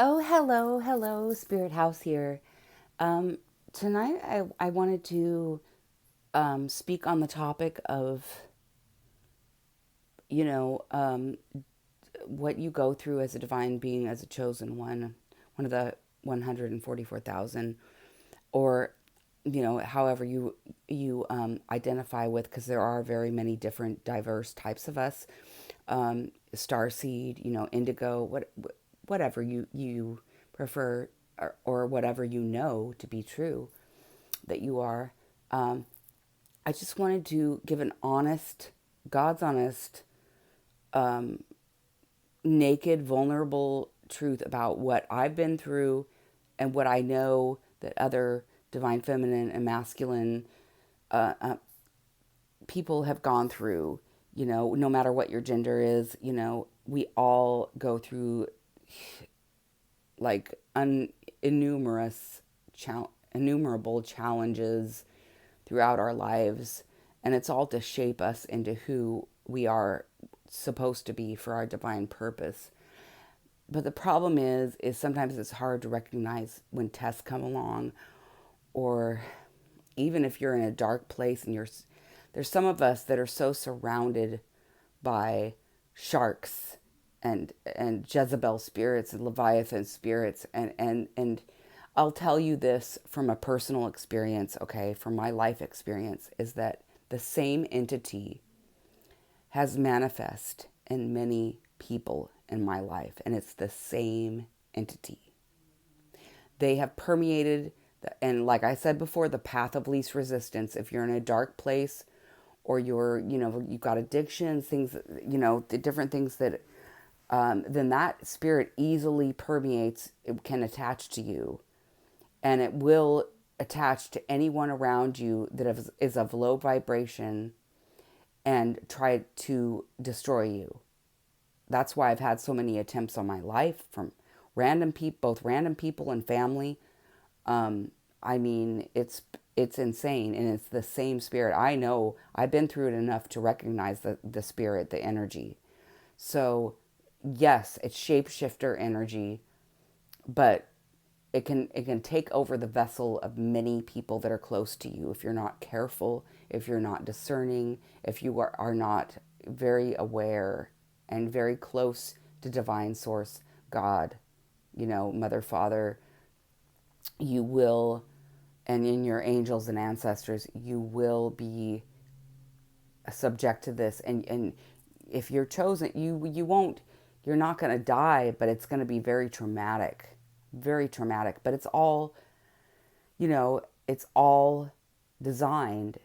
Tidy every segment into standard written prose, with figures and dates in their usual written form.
Oh, hello, hello, Spirit House here. Um, Tonight, I wanted to speak on the topic of, you know, what you go through as a divine being, as a chosen one of the 144,000, or, however you identify with, because there are very many different diverse types of us. Starseed, indigo, whatever you prefer, or whatever you know to be true that you are. Um, I just wanted to give an honest, God's honest, naked, vulnerable truth about what I've been through and what I know that other divine feminine and masculine people have gone through. No matter what your gender is, we all go through like innumerous innumerable challenges throughout our lives, and it's all to shape us into who we are supposed to be for our divine purpose. But the problem is sometimes it's hard to recognize when tests come along, or even if you're in a dark place and there's some of us that are so surrounded by sharks and Jezebel spirits and Leviathan spirits, and I'll tell you this from a personal experience, okay, from my life experience, is that the same entity has manifest in many people in my life, and it's the same entity. They have permeated, and like I said before, the path of least resistance. If you're in a dark place, or you've got addictions, things, the different things that, then that spirit easily permeates, it can attach to you, and it will attach to anyone around you that is of low vibration and try to destroy you. That's why I've had so many attempts on my life from random people, both random people and family. I mean, it's insane, and it's the same spirit. I know I've been through it enough to recognize the spirit, the energy. So, yes, it's shapeshifter energy, but it can take over the vessel of many people that are close to you if you're not careful, if you're not discerning, if you are not very aware and very close to divine source, God, mother, father. You will, and in your angels and ancestors, you will be subject to this. And if you're chosen, you won't, you're not going to die, but it's going to be very traumatic, very traumatic. But it's all, it's all designed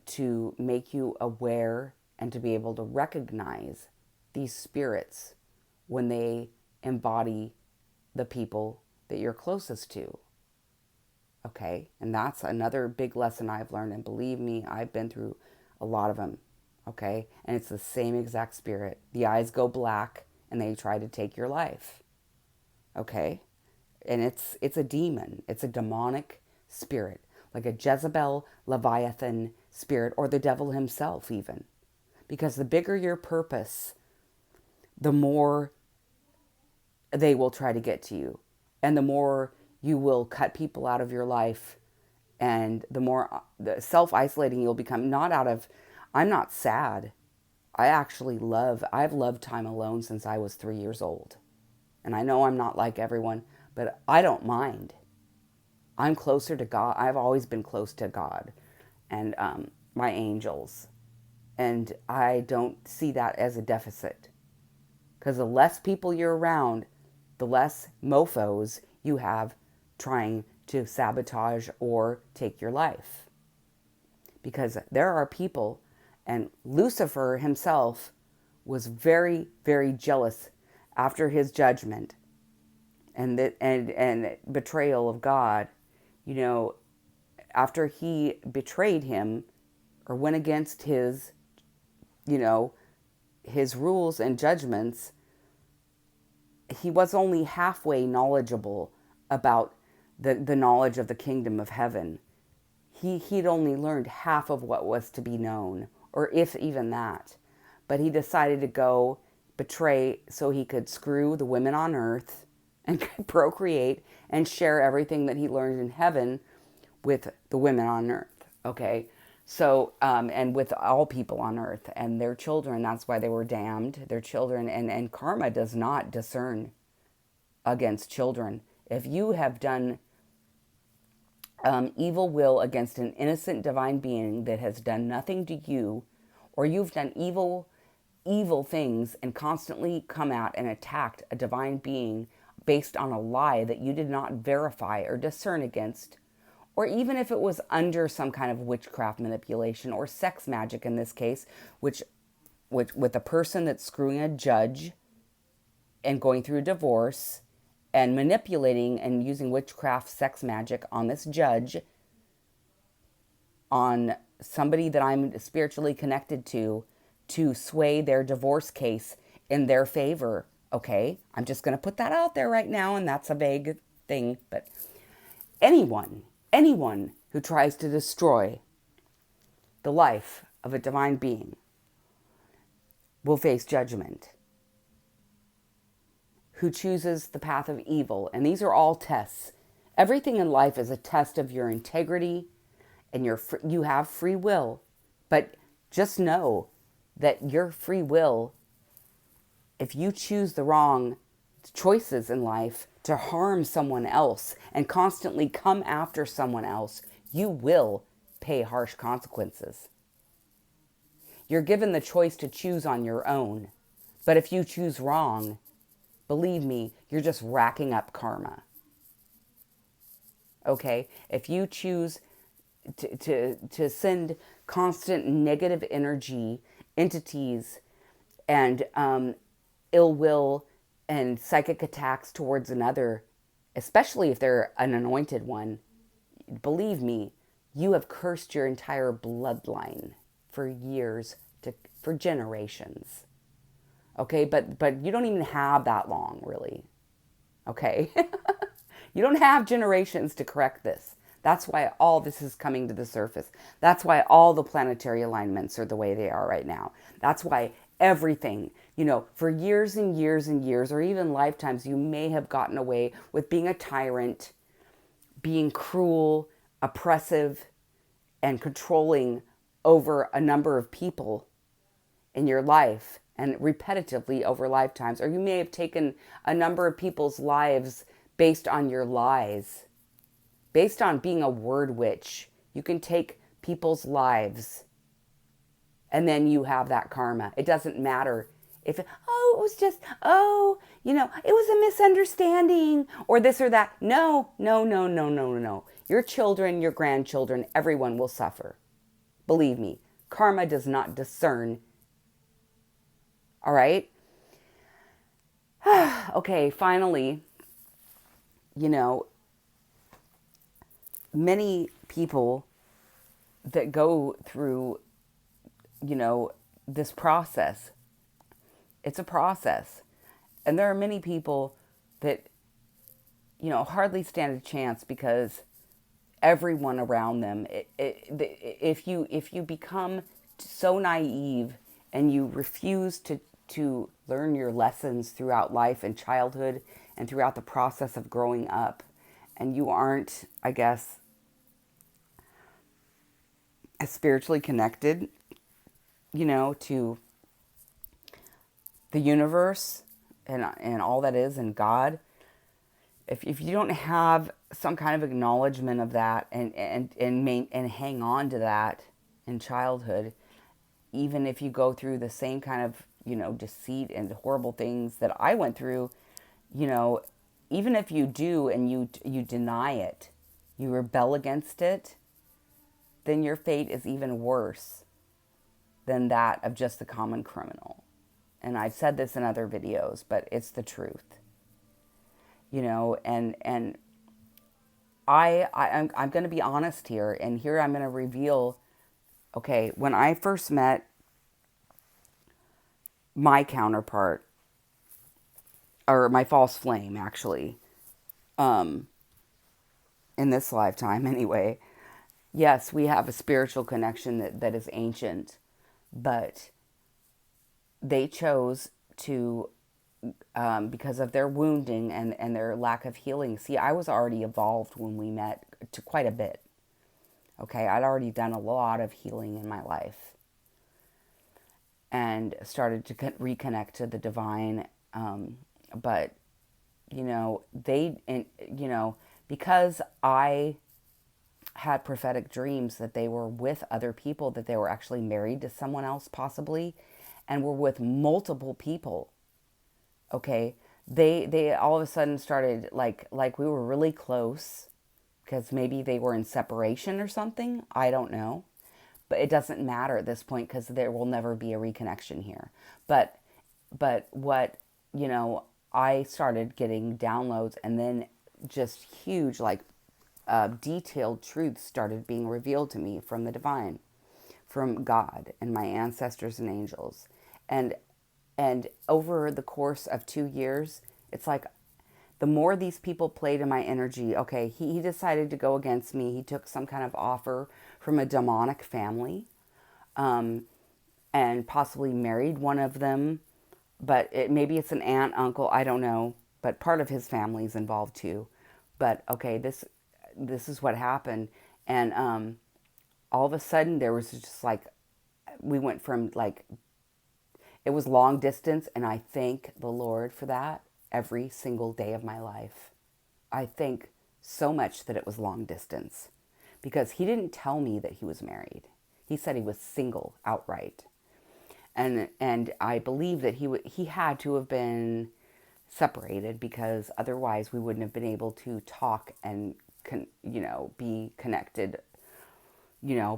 to make you aware and to be able to recognize these spirits when they embody the people that you're closest to. Okay. And that's another big lesson I've learned. And believe me, I've been through a lot of them. Okay. And it's the same exact spirit. The eyes go black and they try to take your life. Okay. And it's a demon. It's a demonic spirit, like a Jezebel Leviathan spirit, or the devil himself, even. Because the bigger your purpose, the more they will try to get to you. And the more you will cut people out of your life, and the more self-isolating you'll become. Not out of, I'm not sad. I've loved time alone since I was 3 years old. And I know I'm not like everyone, but I don't mind. I'm closer to God. I've always been close to God and my angels. And I don't see that as a deficit. Because the less people you're around, the less mofos you have trying to sabotage or take your life. Because there are people, and Lucifer himself was very, very jealous after his judgment and betrayal of God. You know, after he betrayed him or went against you know, his rules and judgments, he was only halfway knowledgeable about the knowledge of the kingdom of heaven. He'd only learned half of what was to be known, or if even that. But he decided to go betray so he could screw the women on earth, and procreate and share everything that he learned in heaven with the women on earth. Okay. So, and with all people on earth and their children, that's why they were damned, their children. And karma does not discern against children. If you have done evil will against an innocent divine being that has done nothing to you, or you've done evil things and constantly come out and attacked a divine being based on a lie that you did not verify or discern against, or even if it was under some kind of witchcraft manipulation or sex magic in this case, which with a person that's screwing a judge and going through a divorce and manipulating and using witchcraft sex magic on this judge, on somebody that I'm spiritually connected to sway their divorce case in their favor. Okay, I'm just going to put that out there right now, and that's a vague thing, but anyone who tries to destroy the life of a divine being will face judgment. Who chooses the path of evil, and these are all tests. Everything in life is a test of your integrity, and you have free will. But just know that your free will, if you choose the wrong choices in life to harm someone else and constantly come after someone else, you will pay harsh consequences. You're given the choice to choose on your own. But if you choose wrong, believe me, you're just racking up karma. Okay? If you choose to send constant negative energy, entities, and ill will and psychic attacks towards another, especially if they're an anointed one, believe me, you have cursed your entire bloodline for years, for generations. Okay, but you don't even have that long, really. Okay? You don't have generations to correct this. That's why all this is coming to the surface. That's why all the planetary alignments are the way they are right now. That's why everything, for years and years and years, or even lifetimes, you may have gotten away with being a tyrant, being cruel, oppressive, and controlling over a number of people in your life, and repetitively over lifetimes. Or you may have taken a number of people's lives based on your lies, based on being a word witch. You can take people's lives and then you have that karma. It doesn't matter if, it was a misunderstanding or this or that. No. Your children, your grandchildren, everyone will suffer. Believe me, karma does not discern. All right? Okay, finally, many people that go through, this process, it's a process. And there are many people that, hardly stand a chance because everyone around them, if you become so naive and you refuse to learn your lessons throughout life and childhood and throughout the process of growing up, and you aren't, I guess, as spiritually connected, to the universe and all that is, and God, if you don't have some kind of acknowledgement of that and hang on to that in childhood, even if you go through the same kind of, deceit and horrible things that I went through, even if you do and you deny it, you rebel against it, then your fate is even worse than that of just the common criminal. And I've said this in other videos, but it's the truth. And I'm going to be honest here, and here I'm going to reveal, okay, when I first met my counterpart, or my false flame, actually, in this lifetime anyway, yes, we have a spiritual connection that is ancient, but they chose to because of their wounding and their lack of healing. See, I was already evolved when we met to quite a bit. Okay, I'd already done a lot of healing in my life and started to reconnect to the divine. But, because I had prophetic dreams that they were with other people, that they were actually married to someone else possibly, and were with multiple people. Okay, they all of a sudden started like we were really close because maybe they were in separation or something. I don't know. But it doesn't matter at this point because there will never be a reconnection here. But what, I started getting downloads, and then just huge, detailed truths started being revealed to me from the divine, from God and my ancestors and angels. And over the course of 2 years, it's like the more these people played in my energy, okay, he decided to go against me. He took some kind of offer from a demonic family, and possibly married one of them. But maybe it's an aunt, uncle, I don't know. But part of his family is involved too. But okay, this is what happened. And all of a sudden, there was just we went from it was long distance, and I thank the Lord for that every single day of my life. I think so much that it was long distance because he didn't tell me that he was married. He said he was single outright. And I believe that he had to have been separated because otherwise we wouldn't have been able to talk and be connected,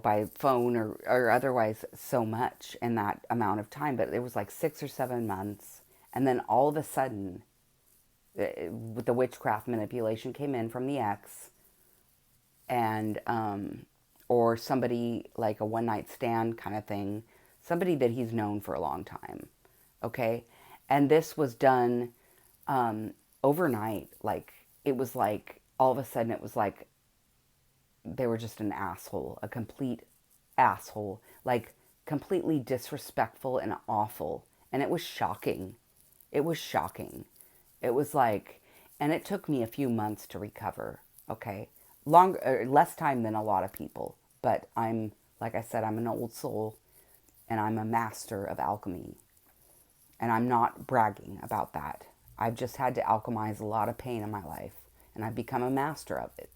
by phone or otherwise so much in that amount of time. But it was like 6 or 7 months. And then all of a sudden, with the witchcraft manipulation came in from the ex, and or somebody like a one night stand kind of thing, somebody that he's known for a long time. Okay. And this was done overnight. Like it was like all of a sudden it was like they were just an asshole, a complete asshole, like completely disrespectful and awful. And it was shocking. It was shocking. It was like, and it took me a few months to recover. Okay. Less time than a lot of people, but like I said, I'm an old soul, and I'm a master of alchemy. And I'm not bragging about that. I've just had to alchemize a lot of pain in my life, and I've become a master of it.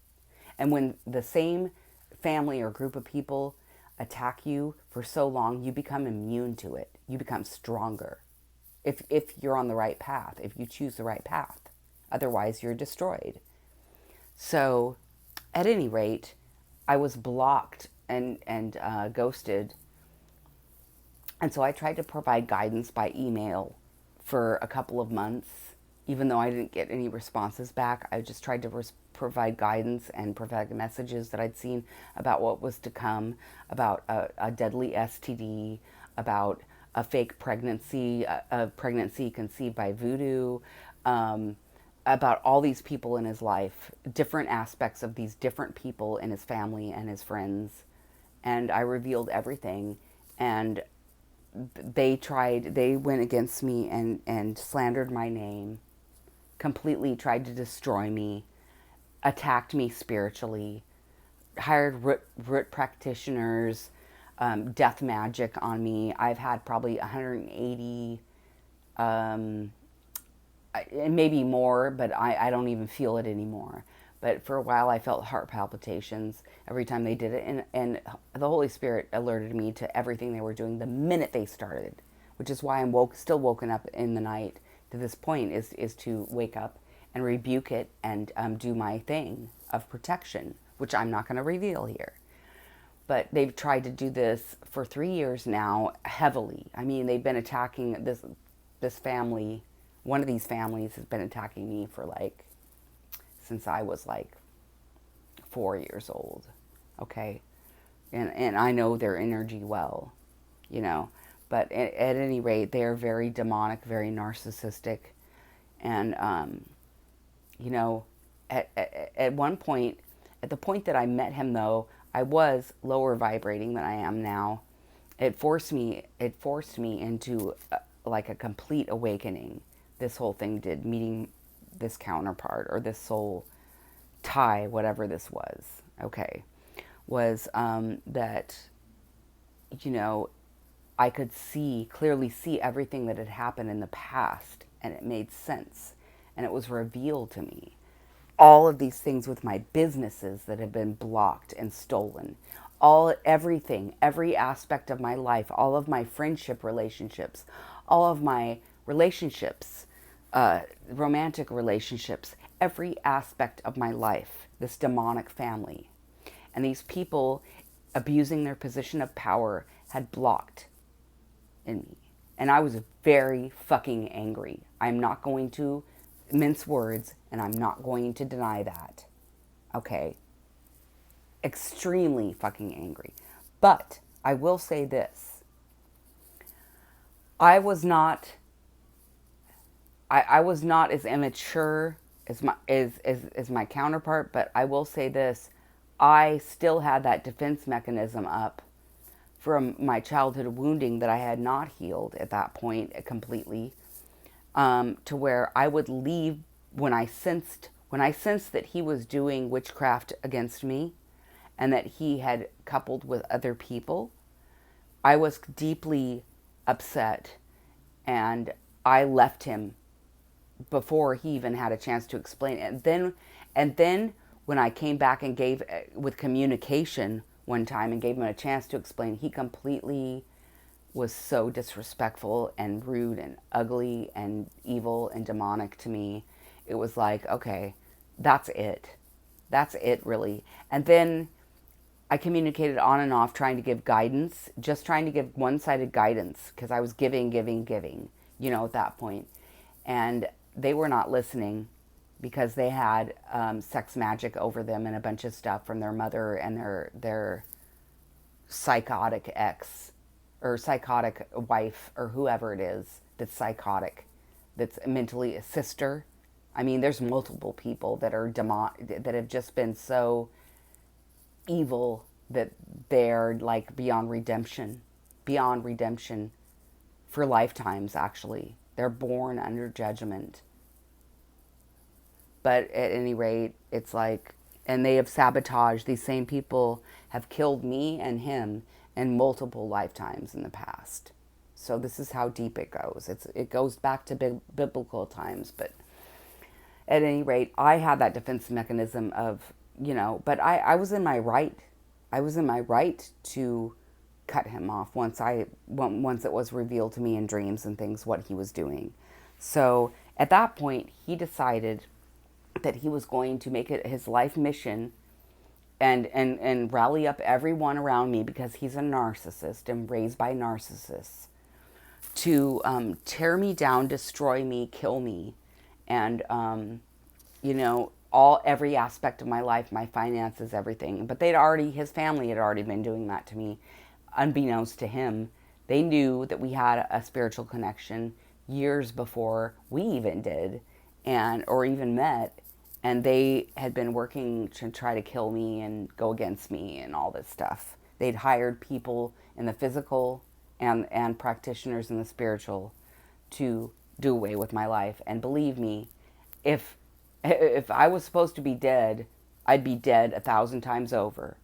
And when the same family or group of people attack you for so long, you become immune to it. You become stronger. If you're on the right path, if you choose the right path. Otherwise, you're destroyed. So, at any rate, I was blocked and ghosted. And so I tried to provide guidance by email for a couple of months. Even though I didn't get any responses back, I just tried to provide guidance and provide messages that I'd seen about what was to come, about a deadly STD, about a fake pregnancy, a pregnancy conceived by voodoo, about all these people in his life, different aspects of these different people in his family and his friends. And I revealed everything. And they went against me and slandered my name, completely tried to destroy me, attacked me spiritually, hired root practitioners, death magic on me. I've had probably 180, and maybe more, but I don't even feel it anymore. But for a while, I felt heart palpitations every time they did it. And the Holy Spirit alerted me to everything they were doing the minute they started, which is why I'm still woken up in the night to this point, is to wake up and rebuke it and do my thing of protection, which I'm not going to reveal here. But they've tried to do this for 3 years now, heavily. I mean, they've been attacking this family. One of these families has been attacking me for since I was 4 years old. Okay. And I know their energy well, but at any rate, they are very demonic, very narcissistic. And, at one point, at the point that I met him, though, I was lower vibrating than I am now. It forced me into a complete awakening this whole thing did, meeting this counterpart or this soul tie, whatever this was, okay, was that, you know, I could clearly see everything that had happened in the past, and it made sense, and it was revealed to me. All of these things with my businesses that had been blocked and stolen, everything, every aspect of my life, all of my friendship relationships, all of my relationships, romantic relationships, every aspect of my life, this demonic family. And these people abusing their position of power had blocked in me. And I was very fucking angry. I'm not going to mince words, and I'm not going to deny that. Okay? Extremely fucking angry. But I will say this. I was not as immature as my counterpart, but I will say this. I still had that defense mechanism up from my childhood wounding that I had not healed at that point completely, to where I would leave when I sensed that he was doing witchcraft against me and that he had coupled with other people. I was deeply upset, and I left him before he even had a chance to explain it. And then when I came back and gave with communication one time and gave him a chance to explain, he completely was so disrespectful and rude and ugly and evil and demonic to me. It was like, okay, that's it. That's it, really. And then I communicated on and off, trying to give guidance, just trying to give one-sided guidance, because I was giving, at that point. And they were not listening, because they had sex magic over them and a bunch of stuff from their mother and their psychotic ex or psychotic wife or whoever it is that's psychotic, that's mentally a sister. I mean, there's multiple people that are that have just been so evil that they're like beyond redemption for lifetimes, actually. They're born under judgment. But at any rate, it's like, and they have sabotaged, these same people have killed me and him in multiple lifetimes in the past. So this is how deep it goes. It goes back to biblical times, but at any rate, I had that defense mechanism of, but I was in my right. I was in my right to cut him off once it was revealed to me in dreams and things what he was doing. So at that point, he decided that he was going to make it his life mission and rally up everyone around me, because he's a narcissist and raised by narcissists, to tear me down, destroy me, kill me, and every aspect of my life, my finances, everything. But his family had already been doing that to me, unbeknownst to him. They knew that we had a spiritual connection years before we even did, or even met. And they had been working to try to kill me and go against me and all this stuff. They'd hired people in the physical and practitioners in the spiritual to do away with my life. And believe me, if I was supposed to be dead, I'd be dead 1,000 times over.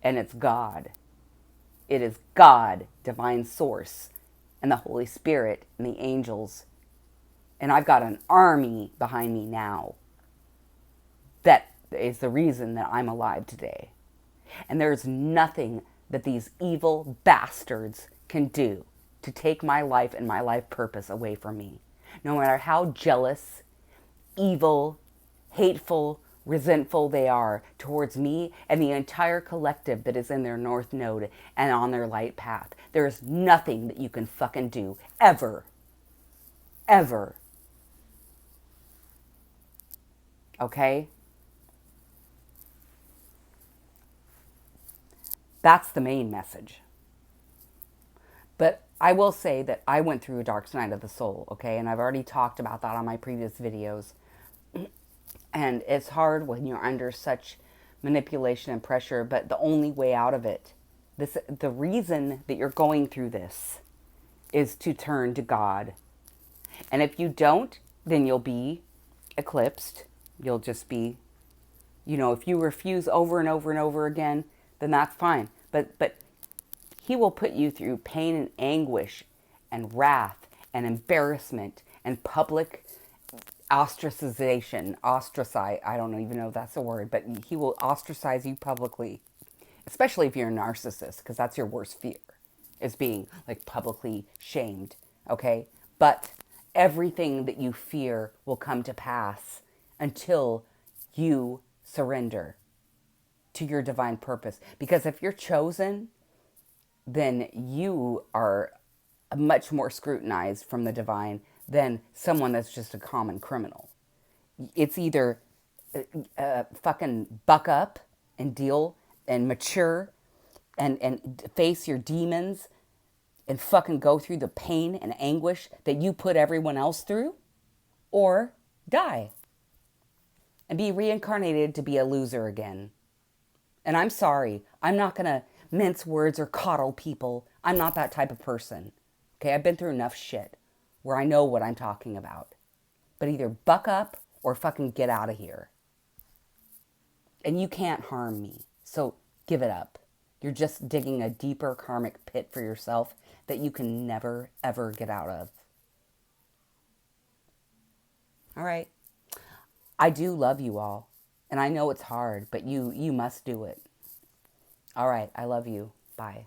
And it's God. It is God, divine source, and the Holy Spirit and the angels. And I've got an army behind me now. That is the reason that I'm alive today. And there's nothing that these evil bastards can do to take my life and my life purpose away from me. No matter how jealous, evil, hateful, resentful they are towards me and the entire collective that is in their north node and on their light path. There is nothing that you can fucking do, ever. Ever. Okay? That's the main message. But I will say that I went through a dark night of the soul, okay? And I've already talked about that on my previous videos. And it's hard when you're under such manipulation and pressure, but the only way out of it, the reason that you're going through this is to turn to God. And if you don't, then you'll be eclipsed. You'll just be, if you refuse over and over and over again, then that's fine. But he will put you through pain and anguish and wrath and embarrassment and public ostracize. I don't even know if that's a word, but he will ostracize you publicly, especially if you're a narcissist, because that's your worst fear, is being like publicly shamed. Okay. But everything that you fear will come to pass until you surrender to your divine purpose. Because if you're chosen, then you are much more scrutinized from the divine than someone that's just a common criminal. It's either fucking buck up and deal and mature and face your demons and fucking go through the pain and anguish that you put everyone else through, or die and be reincarnated to be a loser again. And I'm sorry, I'm not going to mince words or coddle people. I'm not that type of person. Okay, I've been through enough shit where I know what I'm talking about. But either buck up or fucking get out of here. And you can't harm me. So give it up. You're just digging a deeper karmic pit for yourself that you can never, ever get out of. All right. I do love you all. And I know it's hard, but you must do it. All right. I love you. Bye.